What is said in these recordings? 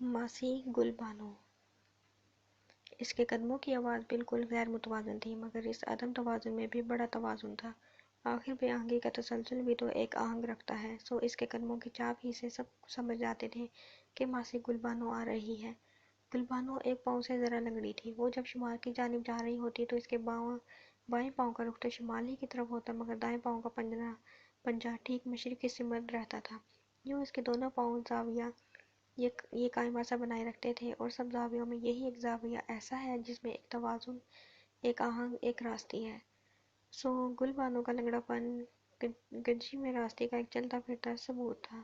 ماسی گل بانو۔ اس کے قدموں کی آواز بالکل غیر متوازن تھی، مگر اس عدم توازن میں بھی بڑا توازن تھا۔ آخر بے آہنگی کا تسلسل بھی تو ایک آہنگ رکھتا ہے، سو اس کے قدموں کی چاپ ہی سے سب سمجھ جاتے تھے کہ ماسی گل بانو آ رہی ہے۔ گل بانو ایک پاؤں سے ذرا لنگڑی تھی۔ وہ جب شمال کی جانب جا رہی ہوتی تو اس کے بائیں پاؤں کا رخ تو شمال ہی کی طرف ہوتا، مگر دائیں پاؤں کا پنجہ ٹھیک مشرق کی سمت رہتا تھا۔ یوں اس کے دونوں پاؤں زاویہ یہ قائمہ سا بنائے رکھتے تھے، اور سب زاویوں میں یہی ایک زاویہ ایسا ہے جس میں ایک توازن، ایک آہنگ، ایک راستی ہے۔ سو گل بانو کا لنگڑا پن گجی میں راستے کا ایک چلتا پھرتا ثبوت تھا۔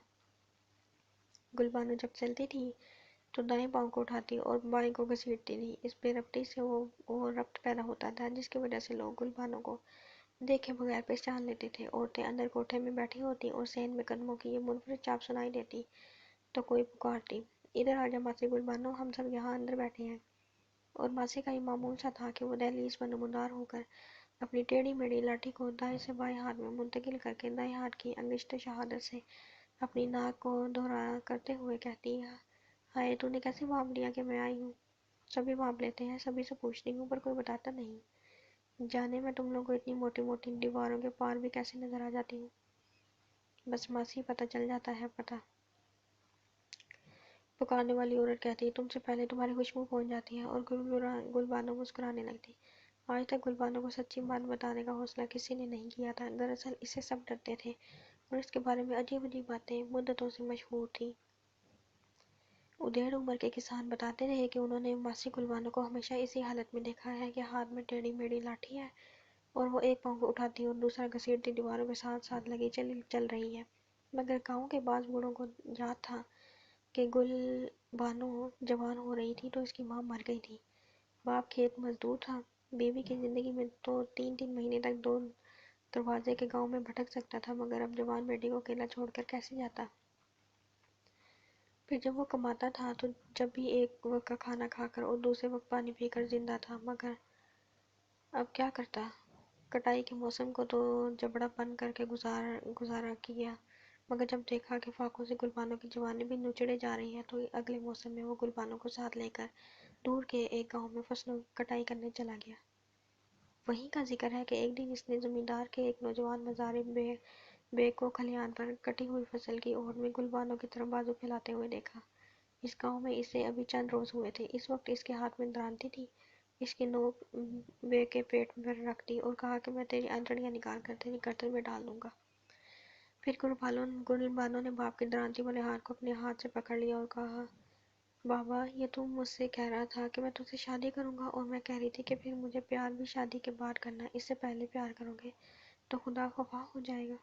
گل بانو جب چلتی تھی تو دائیں پاؤں کو اٹھاتی اور بائیں کو گھسیٹتی تھی۔ اس بے ربطی سے وہ ربط پیدا ہوتا تھا جس کی وجہ سے لوگ گل بانو کو دیکھے بغیر پہچان لیتے تھے۔ عورتیں اندر کوٹھے میں بیٹھی ہوتی اور صحن میں قدموں کی یہ منفرد چاپ سنائی دیتی تو کوئی پکارتی، ادھر آجا ماسی گل بانو، ہم سب یہاں اندر بیٹھے ہیں۔ اور ماسی کا یہ معمول سا تھا کہ وہ دہلیز پر نمودار ہو کر اپنی ٹیڑھی میڑھی لاٹھی کو دائیں سے بائیں ہاتھ میں منتقل کر کے دائیں ہاتھ کی انگشت شہادت سے اپنی ناک کو دہرا کرتے ہوئے کہتی، ہائے تو نے کیسے بھانپ لیا کہ میں آئی ہوں؟ سبھی بھانپ لیتے ہیں، سبھی سے پوچھتی ہوں، پر کوئی بتاتا نہیں۔ جانے میں تم لوگ کو اتنی موٹی موٹی دیواروں کے پار بھی کیسے نظر آ جاتی ہوں؟ بس ماسی، پتہ چل جاتا ہے، پتہ۔ پکارنے والی عورت کہتی، تم سے پہلے تمہاری خوشبو پہنچ جاتی ہے۔ اور گل بانو مسکرانے لگتی۔ آج تک گل بانو کو سچی بات بتانے کا حوصلہ کسی نے نہیں کیا تھا۔ دراصل اس سے سب ڈرتے تھے اور اس کے بارے میں عجیب عجیب باتیں مدتوں سے مشہور تھیں۔ ادھیڑ عمر کے کسان بتاتے رہے کہ انہوں نے ماسی گل بانو کو ہمیشہ اسی حالت میں دیکھا ہے کہ ہاتھ میں ٹیڑھی میڑھی لاٹھی ہے اور وہ ایک پاؤں کو اٹھاتی اور دوسرا گھسیٹتی دیواروں کے ساتھ ساتھ لگی چل رہی ہے۔ مگر گاؤں کے بعض بوڑھوں کو یاد تھا کہ گل بانو جوان ہو رہی تھی تو اس کی ماں مر گئی تھی۔ باپ کھیت مزدور تھا۔ بیوی کی زندگی میں تو 3 مہینے تک 2 دروازے کے گاؤں میں بھٹک سکتا تھا، مگر اب جوان بیٹی کو اکیلا چھوڑ کر کیسے جاتا؟ پھر جب وہ کماتا تھا تو جب بھی ایک وقت کا کھانا کھا کر اور دوسرے وقت پانی پی کر زندہ تھا، مگر اب کیا کرتا؟ کٹائی کے موسم کو تو جبڑا بن کر کے گزارا کیا، مگر جب دیکھا کہ فاقوں سے گل بانو کی جوانی بھی نچڑے جا رہی ہے تو اگلے موسم میں وہ گل بانو کو ساتھ لے کر دور کے ایک گاؤں میں فصلوں کی کٹائی کرنے چلا گیا۔ وہیں کا ذکر ہے کہ ایک دن اس نے زمیندار کے ایک نوجوان مزارع بیگ کو کھلیان پر کٹی ہوئی فصل کی اوٹ میں گل بانو کی طرف بازو پھیلاتے ہوئے دیکھا۔ اس گاؤں میں اسے ابھی چند روز ہوئے تھے۔ اس وقت اس کے ہاتھ میں درانتی تھی۔ اس کی نوک بیگ کے پیٹ پر رکھ دی اور کہا کہ میں تیری انتڑیاں نکال کر تیری گردن میں ڈال دوں گا۔ پھر گل بانو نے باپ کے درانتی والے ہاتھ کو اپنے ہاتھ سے پکڑ لیا اور کہا، بابا، یہ تو مجھ سے کہہ رہا تھا کہ میں تجھ سے شادی کروں گا، اور میں کہہ رہی تھی کہ پھر مجھے پیار بھی شادی کے بعد کرنا، اس سے پہلے پیار کرو گے تو خدا خفا ہو جائے گا۔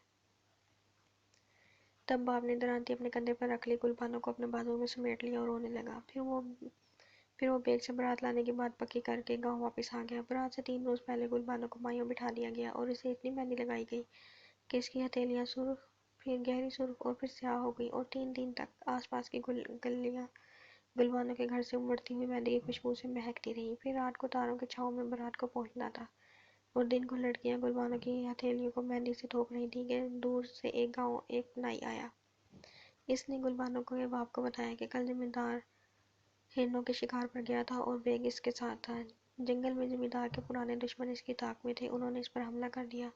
تب باپ نے درانتی اپنے کندھے پر رکھ لی، گل بانو کو اپنے بازو میں سمیٹ لیا اور رونے لگا۔ پھر وہ بیگ سے بارات لانے کی بات پکی کر کے گاؤں واپس آ گیا۔ بارات سے 3 روز پہلے گل بانو کو مائیوں بٹھا دیا گیا اور اسے اتنی مہندی لگائی گئی کہ اس کی ہتھیلیاں سرخ، پھر گہری سرخ اور پھر سیاہ ہو گئی، اور 3 دن تک آس پاس کی گلیاں گل بانو کے گھر سے امڑتی ہوئی مہندی کی خوشبو سے مہکتی رہیں۔ پھر رات کو تاروں کے چھاؤں میں بارات کو پہنچنا تھا، اور دن کو لڑکیاں گل بانو کی ہتھیلیوں کو مہندی سے تھوپ رہی تھیں کہ دور سے ایک گاؤں ایک نائی آیا۔ اس نے گل بانو کے باپ کو بتایا کہ کل زمیندار ہرنوں کے شکار پر گیا تھا اور بیگ اس کے ساتھ تھا۔ جنگل میں زمیندار کے پرانے دشمن اس کی طاق میں تھے، انہوں نے اس پر حملہ کر دیا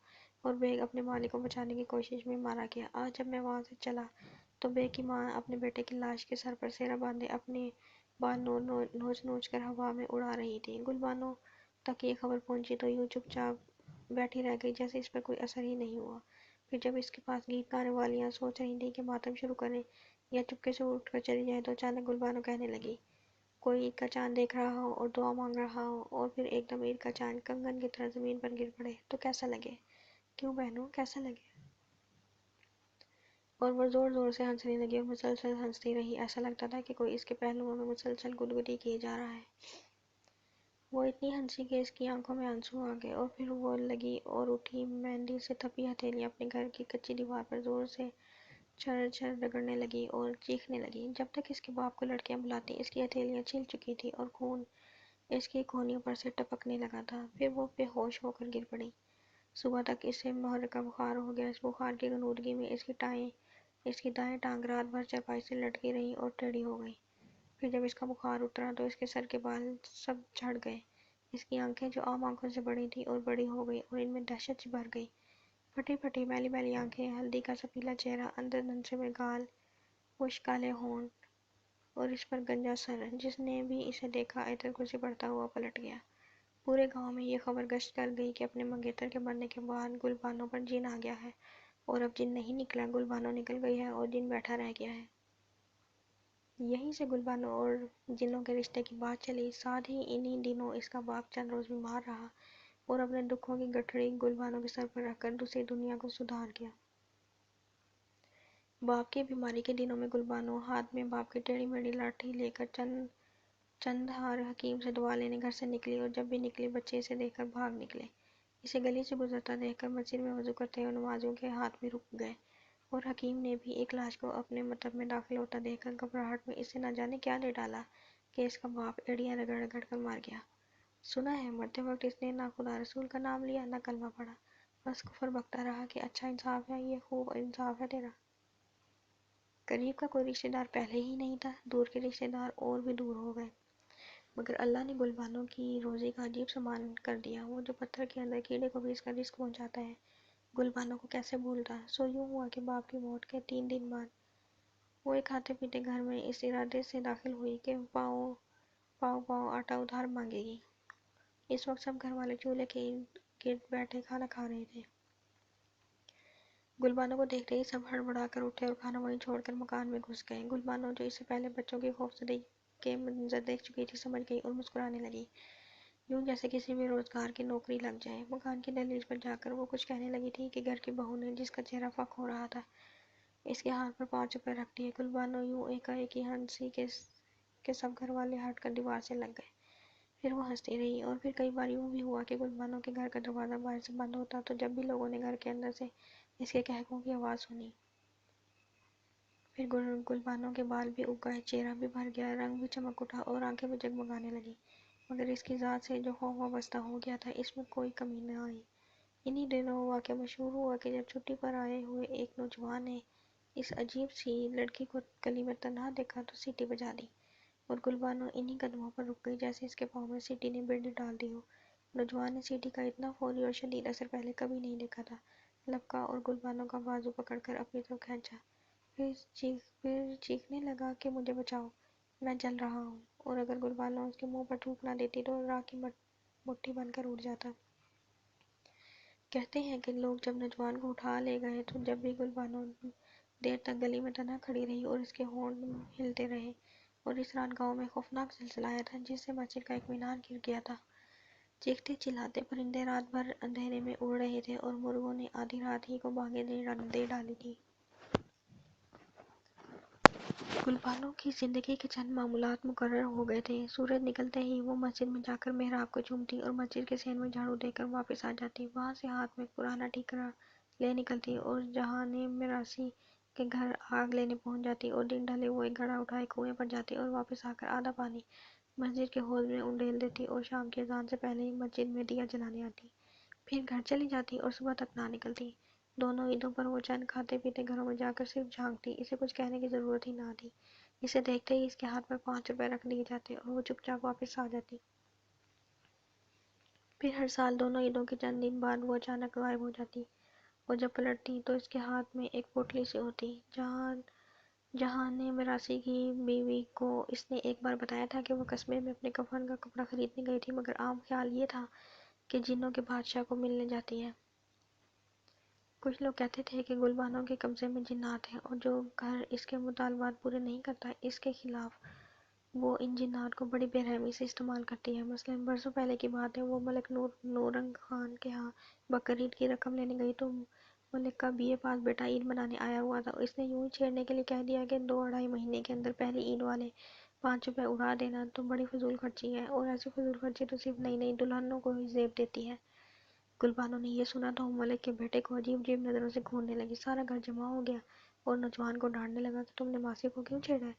اور بیگ اپنے مالک کو بچانے کی کوشش میں مارا گیا۔ آج جب میں وہاں سے چلا تو بیگ کی ماں اپنے بیٹے کی لاش کے سر پر سہرا باندھے اپنے بال نوچ نوچ کر ہوا میں اڑا رہی تھی۔ گل بانو تک یہ خبر پہنچی تو یوں چپ چاپ بیٹھی رہ گئی جیسے اس پر کوئی اثر ہی نہیں ہوا۔ پھر جب اس کے پاس گیت گانے والیاں سوچ رہی تھیں کہ ماتم شروع کریں یا چپکے سے اٹھ کر چلی جائیں تو اچانک گل بانو کہنے لگی، کوئی عید کا چاند دیکھ رہا ہو اور دعا مانگ رہا ہو، اور پھر ایک دم عید کا چاند کنگن کی طرح زمین پر گر پڑے تو کیسا لگے؟ کیوں بہنوں، کیسا لگے؟ اور وہ زور زور سے ہنسنے لگی اور مسلسل ہنستی رہی، ایسا لگتا تھا کہ کوئی اس کے پہلوؤں میں مسلسل گدگدی کیے جا رہا ہے۔ وہ اتنی ہنسی کہ اس کی آنکھوں میں آنسو آ گئے، اور پھر وہ لگی اور اٹھی مہندی سے تھپی ہتھیلیاں اپنے گھر کی کچی دیوار پر زور سے چھر چھر رگڑنے لگی اور چیخنے لگی۔ جب تک اس کے باپ کو لڑکیاں بلاتی اس کی ہتھیلیاں چھل چکی تھی اور خون اس کی کونیوں پر سے ٹپکنے لگا تھا۔ پھر وہ بے ہوش ہو کر گر پڑی۔ صبح تک اسے محرقہ بخار ہو گیا۔ اس بخار کی غنودگی میں اس کی دائیں ٹانگ رات بھر چارپائی سے لٹکی رہی اور ٹیڑھی ہو گئی۔ پھر جب اس کا بخار اترا تو اس کے سر کے بال سب جھڑ گئے، اس کی آنکھیں جو عام آنکھوں سے بڑی تھی اور بڑی ہو گئی اور ان میں دہشت سی بھر گئی، پھٹی پھٹی میلی میلی آنکھیں، ہلدی کا سپیلا چہرہ، اندر دھنسے ہوئے گال، خشک کالے ہونٹ اور اس پر گنجا سر۔ جس نے بھی اسے دیکھا ایتر کرسی پڑھتا ہوا پلٹ گیا۔ پورے گاؤں میں یہ خبر گشت کر گئی کہ اپنے منگیتر کے مرنے کے بعد گل بانو پر جن آ گیا ہے، اور اب جن نہیں نکلا، گل بانو نکل گئی ہے اور جن بیٹھا رہ گیا ہے۔ یہیں سے گل بانو اور جنوں کے رشتے کی بات چلی۔ ساتھ ہی انہی دنوں اس کا باپ چند روز بیمار رہا اور اپنے دکھوں کی گٹھڑی گل بانو کے سر پر رکھ کر دوسری دنیا کو سدھار گیا۔ باپ کی بیماری کے دنوں میں گل بانو ہاتھ میں باپ کی ٹیڑھی میڑھی لاٹھی لے کر چند ہار حکیم سے دعا لینے گھر سے نکلی، اور جب بھی نکلی بچے اسے دیکھ کر بھاگ نکلے۔ اسے گلی سے گزرتا دیکھ کر مسجد میں وضو کرتے ہوئے نمازیوں کے ہاتھ بھی رک گئے، اور حکیم نے بھی ایک لاش کو اپنے مطب میں داخل ہوتا دیکھ کر گھبراہٹ میں اسے نہ جانے کیا دے ڈالا کہ اس کا باپ ایڑیاں رگڑ رگڑ کر مار گیا۔ سنا ہے مرتے وقت اس نے نہ خدا رسول کا نام لیا نہ کلمہ پڑھا، بس کفر بکتا رہا کہ اچھا انصاف ہے، یہ خوب انصاف ہے تیرا۔ قریب کا کوئی رشتہ دار پہلے ہی نہیں تھا، دور کے رشتہ دار اور بھی دور ہو گئے، مگر اللہ نے گل بانو کی روزی کا عجیب سامان کر دیا، وہ جو پتھر کے اندر کیڑے کو بھی اس کا رزق پہنچاتا ہے، گل بانو کو کیسے بھولتا۔ سو یوں ہوا کہ باپ کی موت کے 3 دن بعد وہ ایک کھاتے پیتے گھر میں اس ارادے سے داخل ہوئی کہ پاؤ پاؤ آٹا ادھار مانگے گی۔ اس وقت سب گھر والے چولہے کے گرد بیٹھے کھانا کھا رہے تھے۔ گل بانو کو دیکھتے ہی سب ہڑبڑا کر اٹھے اور کھانا وہیں چھوڑ کر مکان میں گھس گئے۔ گل بانو جو اس سے پہلے بچوں کی خوفزدگی کے منظر دیکھ چکی تھی سمجھ گئی اور مسکرانے لگی، یوں جیسے کسی بے روزگار کی نوکری لگ جائے۔ مکان کی دہلیز پر جا کر وہ کچھ کہنے لگی تھی کہ گھر کی بہو نے، جس کا چہرہ فاق ہو رہا تھا، اس کے ہاتھ پر 5 روپے رکھ دیے۔ گل بانو یوں ایک ہی ہنسی کہ سب گھر والے ہٹ کر دیوار سے لگ گئے، پھر وہ ہنستی رہی، اور پھر کئی بار یوں بھی ہوا کہ گل بانو کے گھر کا دروازہ باہر سے بند ہوتا تو جب بھی لوگوں نے گھر کے اندر سے اس کے قہقہوں کی آواز سنی، پھر گل بانو کے بال بھی اگ گئے، چہرہ بھی بھر گیا، رنگ بھی چمک اٹھا اور آنکھیں بھی جگمگانے لگی، مگر اس کی ذات سے جو خوف وابستہ ہو گیا تھا اس میں کوئی کمی نہ آئی۔ انہی دنوں واقعہ مشہور ہوا کہ جب چھٹی پر آئے ہوئے ایک نوجوان نے اس عجیب سی لڑکی کو گلی میں تنہا دیکھا تو سیٹی بجا دی، اور گل بانو انہی قدموں پر رک گئی جیسے اس کے پاؤں میں سیٹی نے بیڑی ڈال دی ہو۔ نوجوان نے سیٹی کا اتنا فوری اور شدید اثر پہلے کبھی نہیں دیکھا تھا، لبکا اور گل بانو کا بازو پکڑ کر اپنی طرف کھینچا، پھر چیخنے لگا کہ مجھے بچاؤ، میں جل رہا ہوں، اور اگر گل بانو اس کے منہ پر تھوک نہ دیتی تو راکھ کی مٹھی بن کر اڑ جاتا۔ کہتے ہیں کہ لوگ جب نوجوان کو اٹھا لے گئے تو جب بھی گل بانو دیر تک گلی میں تنہا کھڑی رہی اور اس کے ہونٹ ہلتے رہے، اور اس رات گاؤں میں خوفناک زلزلہ آیا تھا جس سے مسجد کا ایک مینار گر گیا تھا۔ چیختے چلاتے پرندے رات بھر اندھیرے میں اڑ رہے تھے اور مرغوں نے آدھی رات ہی کو بانگیں دے ڈالی تھی۔ گل بانو کی زندگی کے چند معمولات مقرر ہو گئے تھے۔ سورج نکلتے ہی وہ مسجد میں جا کر محراب کو چومتی اور مسجد کے صحن میں جھاڑو دے کر واپس آ جاتی، وہاں سے ہاتھ میں پرانا ٹھیکرا لے نکلتی اور جہانِ مراثی کے گھر آگ لینے پہنچ جاتی، اور دن ڈھلے وہ ایک گھڑا اٹھائے کنویں پر جاتی اور واپس آ کر آدھا پانی مسجد کے حوض میں انڈیل دیتی اور شام کی اذان سے پہلے ہی مسجد میں دیا جلانے آتی، پھر گھر چلی جاتی اور صبح تک نہ نکلتی۔ دونوں عیدوں پر وہ چند کھاتے پیتے گھروں میں جا کر صرف جھانکتی، اسے کچھ کہنے کی ضرورت ہی نہ تھی، اسے دیکھتے ہی اس کے ہاتھ پر 5 روپے رکھ دیے جاتے اور وہ چپ چاپ واپس آ جاتی۔ پھر ہر سال دونوں عیدوں کے چند دن بعد وہ اچانک غائب ہو جاتی، اور جب پلٹتی تو اس کے ہاتھ میں ایک پوٹلی سی ہوتی۔ جہانِ مراثی کی بیوی کو اس نے ایک بار بتایا تھا کہ وہ قصبے میں اپنے کفن کا کپڑا خریدنے گئی تھی، مگر عام خیال یہ تھا کہ جنوں کے بادشاہ کو ملنے جاتی ہے۔ کچھ لوگ کہتے تھے کہ گل بانو کے قبضے میں جنات ہیں، اور جو گھر اس کے مطالبات پورے نہیں کرتا اس کے خلاف وہ ان جنات کو بڑی بے رحمی سے استعمال کرتی ہے۔ مثلاً برسوں پہلے کی بات ہے، وہ ملک نورنگ خان کے ہاں بقرعید کی رقم لینے گئی تو ملک کا بی اے پاس بیٹا عید منانے آیا ہوا تھا، اس نے یوں ہی چھیڑنے کے لیے کہہ دیا کہ 2 مہینے کے اندر پہلی عید والے 5 روپے اڑا دینا تو بڑی فضول خرچی ہے، اور ایسی فضول خرچی تو صرف نئی نئی دلہنوں کو ہی زیب دیتی ہے۔ گل بانو نے یہ سنا تو ملک کے بیٹے کو عجیب عجیب نظروں سے گھورنے لگی، سارا گھر جمع ہو گیا اور نوجوان کو ڈانٹنے لگا کہ تم نے ماسی کو کیوں چھیڑا ہے۔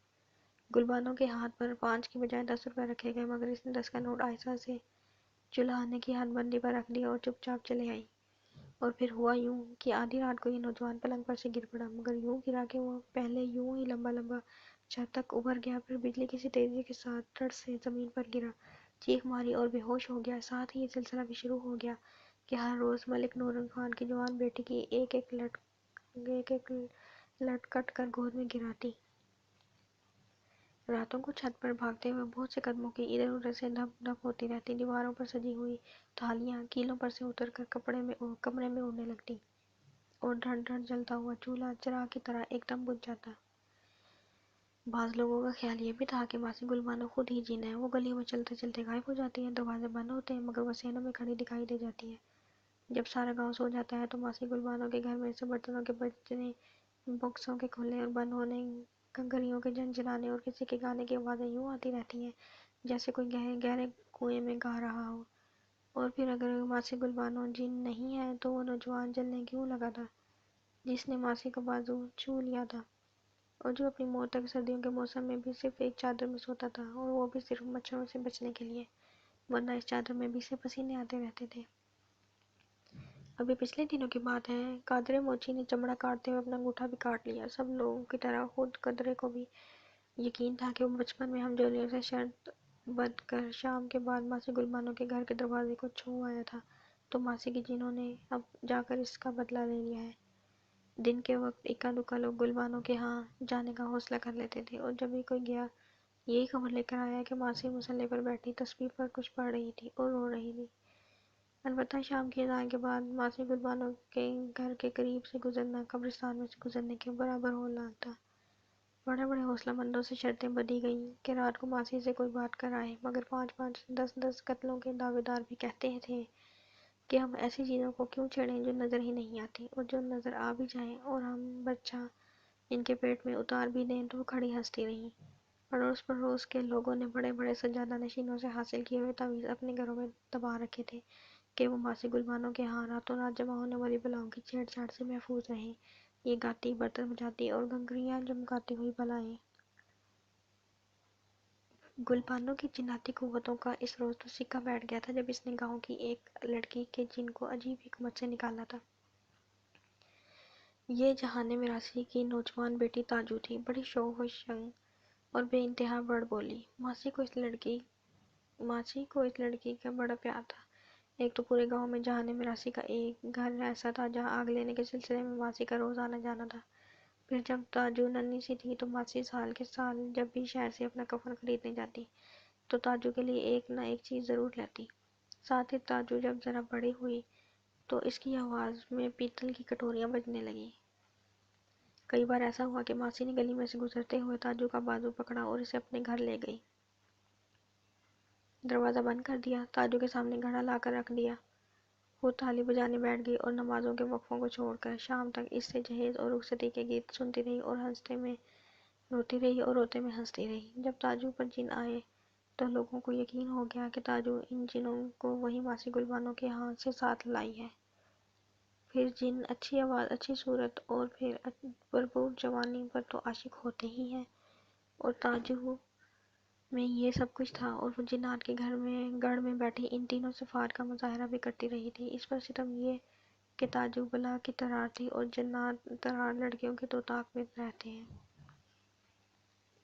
گل بانو کے ہاتھ پر 5 کی بجائے 10 روپے رکھے گئے، مگر اس نے 10 کا نوٹ آہستہ سے چلانے کی حد بندی پر رکھ دیا اور چپ چاپ چلے آئی۔ اور پھر ہوا یوں کہ آدھی رات کو یہ نوجوان پلنگ پر سے گر پڑا، مگر یوں گرا کہ وہ پہلے یوں ہی لمبا لمبا چھت تک ابھر گیا، پھر بجلی کسی تیزی کے ساتھ تڑ سے زمین پر گرا، چیخ ماری اور بے ہوش ہو گیا۔ ساتھ ہی یہ سلسلہ بھی شروع ہو گیا کہ ہر روز ملک نورنگ خان کی جوان بیٹی کی ایک ایک لٹ کٹ کر گود میں گراتی۔ راتوں کو چھت پر بھاگتے ہوئے بہت سے قدموں کی ادھر ادھر سے دھپ دھپ ہوتی رہتی، دیواروں پر سجی ہوئی تھالیاں کیلوں پر سے اتر کر کمرے میں اڑنے لگتی اور ڈھڑ ڈھڑ جلتا ہوا چولہا چراغ کی طرح ایک دم بجھ جاتا۔ بعض لوگوں کا خیال یہ بھی تھا کہ ماسی گل بانو خود ہی جن ہے، وہ گلی میں چلتے چلتے غائب ہو جاتی ہے، دروازے بند ہوتے ہیں مگر وہ صحنوں میں کھڑی دکھائی دے جاتی ہے۔ جب سارا گاؤں سو جاتا ہے تو ماسی گل بانو کے گھر میں سے برتنوں کے بجنے، باکسوں کے کھلنے اور بند ہونے، گھنگریوں کے جھنجھنانے اور کسی کے گانے کی آوازیں یوں آتی رہتی ہیں جیسے کوئی گہرے کنویں میں گا رہا ہو۔ اور پھر اگر ماسی گل بانو جن نہیں ہے تو وہ نوجوان جلنے کیوں لگا تھا جس نے ماسی کا بازو چھو لیا تھا اور جو اپنی موت تک سردیوں کے موسم میں بھی صرف ایک چادر میں سوتا تھا، اور وہ بھی صرف مچھروں سے بچنے کے لیے، ورنہ اس چادر میں بھی سے پسینے آتے رہتے تھے۔ ابھی پچھلے دنوں کی بات ہے، قادر موچی نے چمڑا کاٹتے ہوئے اپنا انگوٹھا بھی کاٹ لیا۔ سب لوگوں کی طرح خود قدرے کو بھی یقین تھا کہ وہ بچپن میں ہم جولیوں سے شرط بندھ کر شام کے بعد ماسی گل بانو کے گھر کے دروازے کو چھو آیا تھا، تو ماسی کی جنوں نے اب جا کر اس کا بدلہ لے لیا ہے۔ دن کے وقت اکا دکا لوگ گل بانو کے ہاں جانے کا حوصلہ کر لیتے تھے، اور جب بھی کوئی گیا یہی خبر لے کر آیا کہ ماسی مصلے پر بیٹھی تسبیح پر کچھ پڑھ رہی تھی اور رو رہی تھی۔ البتہ شام کی اذان کے بعد ماسی گل بانو کے گھر کے قریب سے گزرنا قبرستان میں سے گزرنے کے برابر ہولناک تھا۔ بڑے بڑے حوصلہ مندوں سے شرطیں بدی گئیں کہ رات کو ماسی سے کوئی بات کر آئے، مگر 5 10 قتلوں کے دعوے دار بھی کہتے تھے کہ ہم ایسی چیزوں کو کیوں چھیڑیں جو نظر ہی نہیں آتی، اور جو نظر آ بھی جائیں اور ہم بچہ ان کے پیٹ میں اتار بھی دیں تو وہ کھڑی ہنستی رہیں۔ اڑوس پڑوس کے لوگوں نے بڑے بڑے سجادہ نشینوں سے حاصل کیے ہوئے تعویذ اپنے گھروں میں دبا رکھے تھے کہ وہ ماسی گل بانو کے ہاں راتوں رات جمع ہونے والی بلاؤں کی چھیڑ چھاڑ سے محفوظ رہیں۔ یہ گاتی، برتن بجاتی اور گھنگریاں جھمکاتی ہوئی بلائیں۔ گل بانو کی جناتی قوتوں کا اس روز تو سکہ بیٹھ گیا تھا جب اس نے گاؤں کی ایک لڑکی کے جن کو عجیب حکمت سے نکالا تھا۔ یہ جہان میراثی کی نوجوان بیٹی تاجو تھی، بڑی شوخ و شنگ اور بے انتہا بڑ بولی۔ ماسی کو اس لڑکی کا بڑا پیار تھا۔ ایک تو پورے گاؤں میں جہان میراثی کا ایک گھر ایسا تھا جہاں آگ لینے کے سلسلے میں ماسی کا روز آنا جانا تھا۔ پھر جب تاجو ننھی سی تھی تو ماسی سال کے سال جب بھی شہر سے اپنا کفن خریدنے جاتی تو تاجو کے لیے ایک نہ ایک چیز ضرور لاتی۔ ساتھ ہی تاجو جب ذرا بڑی ہوئی تو اس کی آواز میں پیتل کی کٹوریاں بجنے لگیں۔ کئی بار ایسا ہوا کہ ماسی نے گلی میں سے گزرتے ہوئے تاجو کا بازو پکڑا اور اسے اپنے گھر لے گئی۔ دروازہ بند کر دیا، تاجو کے سامنے گھڑا لا کر رکھ دیا، خود تالی بجانے بیٹھ گئی اور نمازوں کے وقفوں کو چھوڑ کر شام تک اس سے جہیز اور رخصتی کے گیت سنتی رہی اور ہنستے میں روتی رہی اور روتے میں ہنستی رہی۔ جب تاجو پر جن آئے تو لوگوں کو یقین ہو گیا کہ تاجو ان جنوں کو وہی ماسی گل بانو کے ہاں سے ساتھ لائی ہے۔ پھر جن اچھی آواز، اچھی صورت اور پھر بھرپور جوانی پر تو عاشق ہوتے ہی ہیں، اور تاجو میں یہ سب کچھ تھا، اور وہ جنات کے گڑھ میں بیٹھی ان تینوں صفات کا مظاہرہ بھی کرتی رہی تھی۔ اس پر ستم یہ کہ تاجو بلا کی ترار تھی اور جنات ترار لڑکیوں کی تو طاق میں رہتے ہیں۔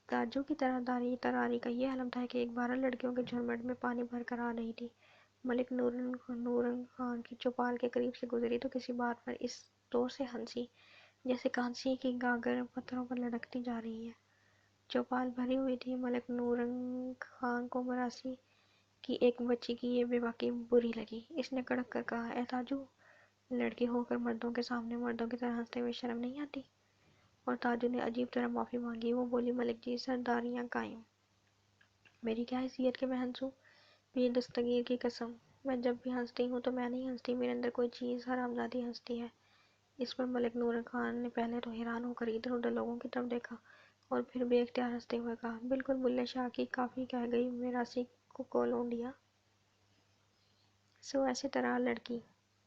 تاجو کی تراری کا یہ عالم تھا کہ ایک 12 لڑکیوں کے جھرمٹ میں پانی بھر کر آ رہی تھی۔ ملک نورنگ خان کی چوپال کے قریب سے گزری تو کسی بات پر اس طور سے ہنسی جیسے کانسی کی گاگر پتھروں پر لڑکتی جا رہی ہے۔ چوپال بھری ہوئی تھی۔ ملک نورنگ خان کو مراسی کی ایک بچی کی یہ بے باکی بری لگی۔ اس نے کڑک کر کہا، اے تاجو، لڑکی ہو کر مردوں کے سامنے مردوں کی طرح ہنستے ہوئے شرم نہیں آتی؟ اور تاجو نے عجیب طرح معافی مانگی۔ وہ بولی، ملک جی، سرداریاں قائم۔ میری کیا حیثیت کہ میں ہنسوں؟ پیر دستگیر کی قسم، میں جب بھی ہنستی ہوں تو میں نہیں ہنستی، میرے اندر کوئی چیز حرامزادی ہنستی ہے۔ اس پر ملک نورنگ خان نے پہلے تو حیران ہو کر ادھر ادھر لوگوں کی طرف دیکھا اور پھر بے اختیار ہنستے ہوئے کہا، بالکل بلے شاہ کی کافی کہہ گئی میراثی کو لونڈیا۔ سو ایسے طرح لڑکی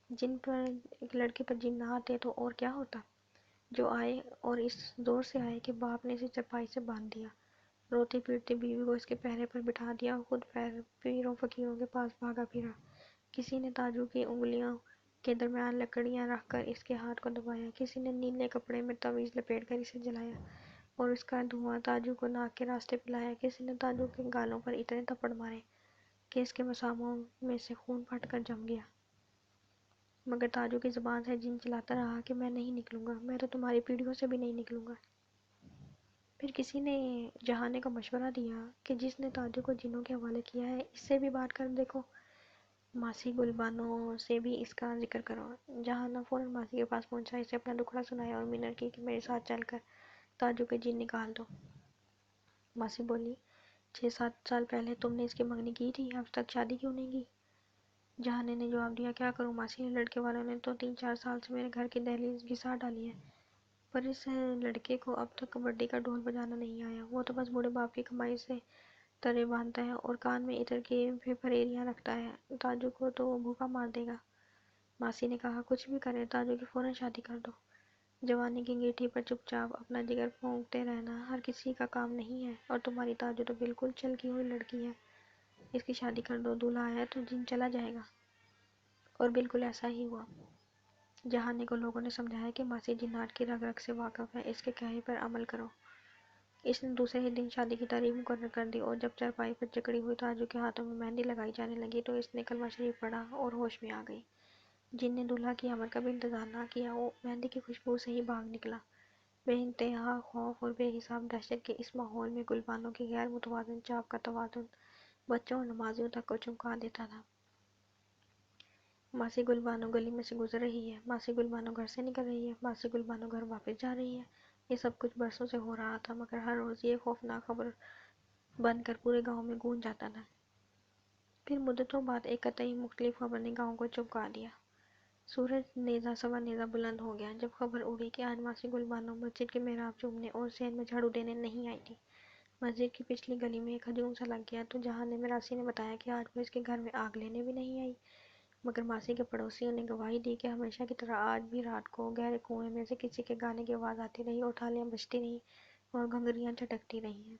جن پر ایک لڑکے پر جن نہ آتے تو اور کیا ہوتا؟ جو آئے اور اس زور سے آئے کہ باپ نے اسے چرپائی سے باندھ دیا، روتی پیٹتی بیوی کو اس کے پہرے پر بٹھا دیا اور خود پیروں فقیروں کے پاس بھاگا پھرا۔ کسی نے تاجو کی انگلیوں کے درمیان لکڑیاں رکھ کر اس کے ہاتھ کو دبایا، کسی نے نیلے کپڑے میں تعویذ لپیٹ کر اسے جلایا، اور اس کا دھواں تاجو کو ناک کے راستے پہ لایا۔ کسی نے تاجو کے گالوں پر اتنے تھپڑ مارے کہ اس کے مساموں میں سے خون پھٹ کر جم گیا، مگر تاجو کی زبان سے جن چلاتا رہا کہ میں نہیں نکلوں گا، میں تو تمہاری پیڑھیوں سے بھی نہیں نکلوں گا۔ پھر کسی نے جہانے کو مشورہ دیا کہ جس نے تاجو کو جنوں کے حوالے کیا ہے اس سے بھی بات کر دیکھو، ماسی گل بانو سے بھی اس کا ذکر کرو۔ جہانا فوراً ماسی کے پاس پہنچا، اسے اپنا دکھڑا سنایا اور منت کی کہ میرے ساتھ چل کر تاجو کے جن نکال دو۔ ماسی بولی، 6-7 سال پہلے تم نے اس کی منگنی کی تھی، اب تک شادی کیوں نہیں کی؟ جہانے نے جواب دیا، کیا کروں ماسی، لڑکے والوں نے تو 3-4 سال سے میرے گھر کی دہلیز گھسا ڈالی ہے، پر اس لڑکے کو اب تک کبڈی کا ڈھول بجانا نہیں آیا، وہ تو بس بوڑھے باپ کی کمائی سے ترے باندھتا ہے اور کان میں عطر کی پھریریاں رکھتا ہے، تاجو کو تو وہ بھوکا مار دے گا۔ ماسی نے کہا، کچھ بھی کرے تاجو کی فوراً شادی کر دو۔ جوانی کی انگیٹھی پر چپ چاپ اپنا جگر پھونکتے رہنا ہر کسی کا کام نہیں ہے، اور تمہاری تاجو تو بالکل چلکی ہوئی لڑکی ہے، اس کی شادی کر دو، دولہا آیا تو جن چلا جائے گا۔ اور بالکل ایسا ہی ہوا۔ جہانے کو لوگوں نے سمجھایا کہ ماسی جنات کی رگ رگ سے واقف ہے، اس کے کہے پر عمل کرو۔ اس نے دوسرے ہی دن شادی کی تاریخ مقرر کر دی، اور جب چارپائی پر جکڑی ہوئی تاجو کے ہاتھوں میں مہندی لگائی جانے لگی تو اس نے کلمہ شریف پڑھا اور ہوش میں آ گئی۔ جن نے دولہا کی آمد کا بھی انتظار نہ کیا، وہ مہندی کی خوشبو سے ہی بھاگ نکلا۔ بے انتہا خوف اور بے حساب دہشت کے اس ماحول میں گل بانو کی غیر متوازن چاپ کا توازن بچوں اور نمازیوں تک کو چونکا دیتا تھا۔ ماسی گل بانو گلی میں سے گزر رہی ہے، ماسی گل بانو گھر سے نکل رہی ہے، ماسی گل بانو گھر واپس جا رہی ہے، یہ سب کچھ برسوں سے ہو رہا تھا، مگر ہر روز یہ خوفناک خبر بن کر پورے گاؤں میں گونج جاتا تھا۔ پھر مدتوں بعد ایک قطعی مختلف خبر نے گاؤں کو چونکا دیا۔ سورج نیزہ سوا نیزہ بلند ہو گیا جب خبر اڑی کہ آج ماسی گل بانو مسجد کے محراب چومنے اور صحن میں جھاڑو دینے نہیں آئی تھی۔ مسجد کی پچھلی گلی میں ایک ہجوم سا لگ گیا تو جہان میراثی نے بتایا کہ آج وہ اس کے گھر میں آگ لینے بھی نہیں آئی، مگر ماسی کے پڑوسیوں نے گواہی دی کہ ہمیشہ کی طرح آج بھی رات کو گہرے کنویں میں سے کسی کے گانے کی آواز آتی رہی اور تھالیاں بجتی رہیں اور گھنگریاں چھٹکتی رہیں۔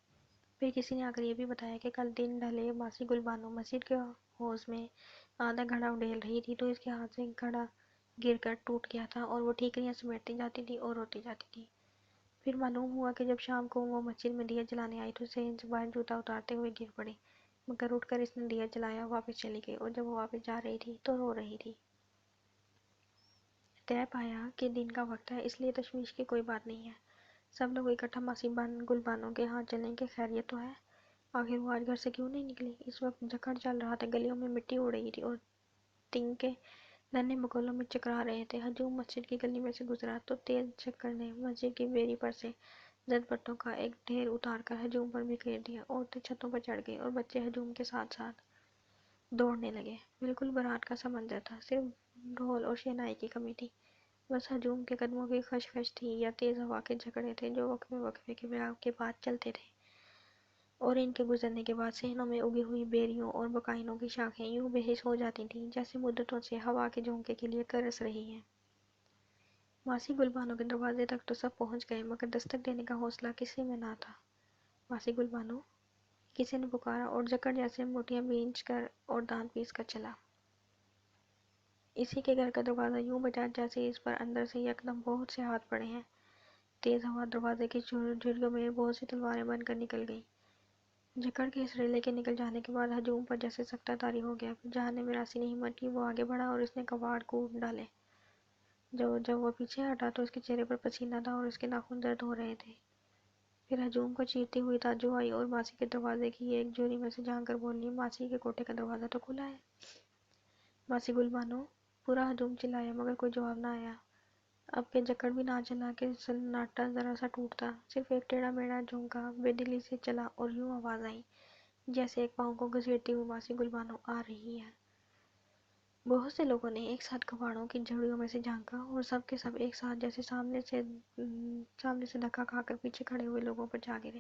پھر کسی نے آ کر یہ بھی بتایا کہ کل دن ڈھلے ماسی گل بانو مسجد کے حوض میں آدھا گھڑا اڈیل رہی تھی تو اس کے ہاتھ سے گھڑا گر کر ٹوٹ گیا تھا اور وہ ٹھیکریاں سمیٹتی جاتی تھی اور روتی جاتی تھی۔ پھر معلوم ہوا کہ جب شام کو وہ مسجد میں دیا جلانے آئی تو صحن سے باہر جوتا اتارتے ہوئے گر پڑی، مگر اٹھ کر اس نے دیا جلایا واپس چلی گئی، اور جب وہ واپس جا رہی تھی تو رو رہی تھی۔ طے پایا کہ دن کا وقت ہے، اس لیے تشویش کی کوئی بات نہیں ہے۔ سب لوگ اکٹھا ماسی گل بانو کے ہاں چلیں کہ خیریت تو ہے، آخر وہ آج گھر سے کیوں نہیں نکلی۔ اس وقت جھکڑ چل رہا تھا، گلیوں میں مٹی اڑ رہی تھی اور تنکے ننھے بگولوں میں چکرا رہے تھے۔ ہجوم مسجد کی گلی میں سے گزرا تو تیز جھکڑ نے مسجد کی بیری پر سے زد پٹوں کا ایک ڈھیر اتار کر ہجوم پر بکھیر دیا۔ عورتیں چھتوں پر چڑھ گئیں اور بچے ہجوم کے ساتھ ساتھ دوڑنے لگے۔ بالکل بارات کا سا منظر تھا، صرف ڈھول اور شہنائی کی کمی تھی۔ بس ہجوم کے قدموں کی خشخش تھی یا تیز ہوا کے جھگڑے تھے جو وقفے وقفے کے بعد چلتے تھے، اور ان کے گزرنے کے بعد صحنوں میں اگی ہوئی بیریوں اور بقائنوں کی شاخیں یوں بے حس ہو جاتی تھیں جیسے مدتوں سے ہوا کے جھونکے کے لیے ترس رہی ہیں۔ ماسی گل بانو کے دروازے تک تو سب پہنچ گئے، مگر دستک دینے کا حوصلہ کسی میں نہ تھا۔ ماسی گل بانو، کسی نے پکارا، اور جکڑ جیسے موٹیاں بھینچ کر اور دانت پیس کر چلا۔ اسی کے گھر کا دروازہ یوں بجا جیسے اس پر اندر سے یکدم بہت سے ہاتھ پڑے ہیں۔ تیز ہوا دروازے کی جھریوں میں بہت سی تلواریں بن کر نکل گئیں۔ جکڑ کے اس ریلے کے نکل جانے کے بعد ہجوم پر جیسے سکتہ طاری ہو گیا۔ پھر جہان میراثی نے ہمت کی، وہ آگے بڑھا اور اس نے کباڑ کوب ڈالے۔ جب وہ پیچھے ہٹا تو اس کے چہرے پر پسینہ تھا اور اس کے ناخن درد ہو رہے تھے۔ پھر ہجوم کو چیرتی ہوئی تاجو آئی اور ماسی کے دروازے کی ایک جھری میں سے جھانک کر بولی، ماسی کے کوٹھے کا دروازہ تو کھلا ہے۔ ماسی گل بانو، پورا ہجوم چلایا مگر کوئی جواب نہ آیا۔ اب کہ جکڑ بھی نہ چلا کہ سناٹا ذرا سا ٹوٹتا، صرف ایک ٹیڑھا میڑھا جھونکا بے دلی سے چلا اور یوں آواز آئی جیسے ایک پاؤں کو گھسیٹتی ہوئی ماسی گل بانو آ رہی ہے۔ بہت سے لوگوں نے ایک ساتھ کباڑوں کی جھڑیوں میں سے جھانکا اور سب کے سب ایک ساتھ جیسے سامنے سے دھکا کھا کر پیچھے کھڑے ہوئے لوگوں پر جا گرے۔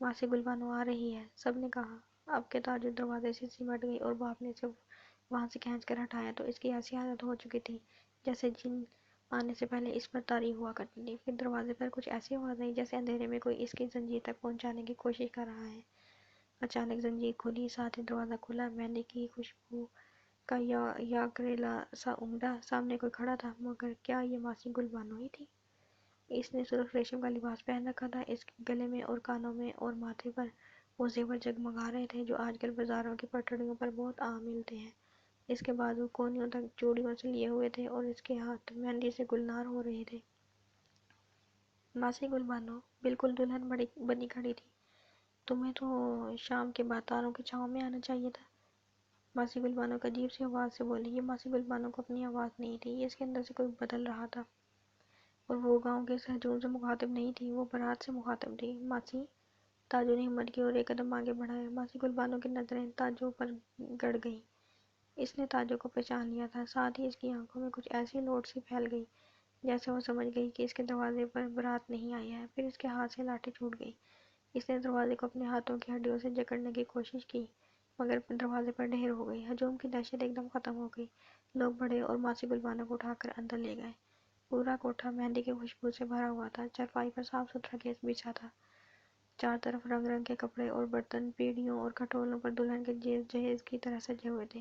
ماسی گل بانو آ رہی ہے، سب نے کہا۔ اب کہ تاجو دروازے سے سمٹ گئی اور باپ نے اسے وہاں سے کھینچ کر ہٹایا تو اس کی ایسی حالت ہو چکی تھی جیسے جن آنے سے پہلے اس پر طاری ہوا کرتی تھی۔ پھر دروازے پر کچھ ایسی آواز آئی جیسے اندھیرے میں کوئی اس کی زنجیر تک پہنچانے کی کوشش کر رہا ہے۔ اچانک زنجیر کھلی، ساتھ ہی دروازہ کھلا۔ مہندی کی خوشبو کا یا کریلا سا عمدہ سامنے کوئی کھڑا تھا، مگر کیا یہ ماسی گل بانو ہی تھی؟ اس نے سرخ ریشم کا لباس پہن رکھا تھا، اس کے گلے میں اور کانوں میں اور ماتھے پر وہ زیور جگمگا رہے تھے جو آج کل بازاروں کی پٹڑیوں پر بہت عام ملتے ہیں۔ اس کے بازو کونیوں تک چوڑیوں سے لیے ہوئے تھے اور اس کے ہاتھ مہندی سے گلنار ہو رہے تھے۔ ماسی گل بانو بالکل دلہن بنی کھڑی تھی۔ تمہیں تو شام کے بعد تاروں کی چھاؤں میں آنا چاہیے تھا، ماسی گل بانو عجیب سی آواز سے بولی۔ یہ ماسی گل بانو کو اپنی آواز نہیں تھی، یہ اس کے اندر سے کوئی بدل رہا تھا، اور وہ گاؤں کے اس ہجوم سے مخاطب نہیں تھی، وہ برات سے مخاطب تھی۔ ماسی، تاجو نے ہمت کی اور ایک قدم آگے بڑھایا۔ ماسی گل بانو کی نظریں تاجو پر گڑ گئیں۔ اس نے تاجو کو پہچان لیا تھا، ساتھ ہی اس کی آنکھوں میں کچھ ایسی لوٹ سی پھیل گئی جیسے وہ سمجھ گئی کہ اس کے دروازے پر برات نہیں آئی ہے۔ پھر اس کے ہاتھ سے لاٹھی چھوٹ گئی۔ اس نے دروازے کو اپنے ہاتھوں کی ہڈیوں سے جکڑنے کی کوشش کی مگر دروازے پر ڈھیر ہو گئی۔ ہجوم کی دہشت ایک دم ختم ہو گئی۔ لوگ بڑھے اور ماسی گل بانو کو اٹھا کر اندر لے گئے۔ پورا کوٹھا مہندی کی خوشبو سے بھرا ہوا تھا۔ چارپائی پر صاف ستھرا گیس بچھا تھا، چار طرف رنگ رنگ کے کپڑے اور برتن پیڑھیوں اور کھٹولوں پر دلہن کے جہیز کی طرح سجے ہوئے تھے۔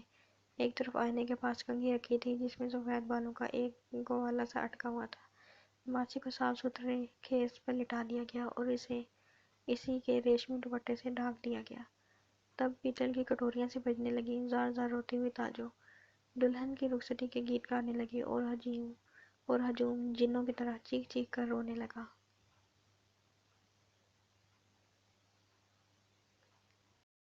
ایک طرف آئینے کے پاس کنگھی رکھی تھی جس میں سفید بالوں کا ایک گوالہ سا اٹکا ہوا تھا۔ ماسی کو صاف ستھرے خیز پر لٹا دیا گیا اور اسے اسی کے ریشمی دوپٹے سے ڈھانک دیا گیا۔ تب پیتل کی کٹوریاں سی بجنے لگیں۔ زار زار روتی ہوئی تاجو دلہن کی رخصتی کے گیت گانے لگی اور ہجوم جنوں کی طرح چیخ چیخ کر رونے لگا۔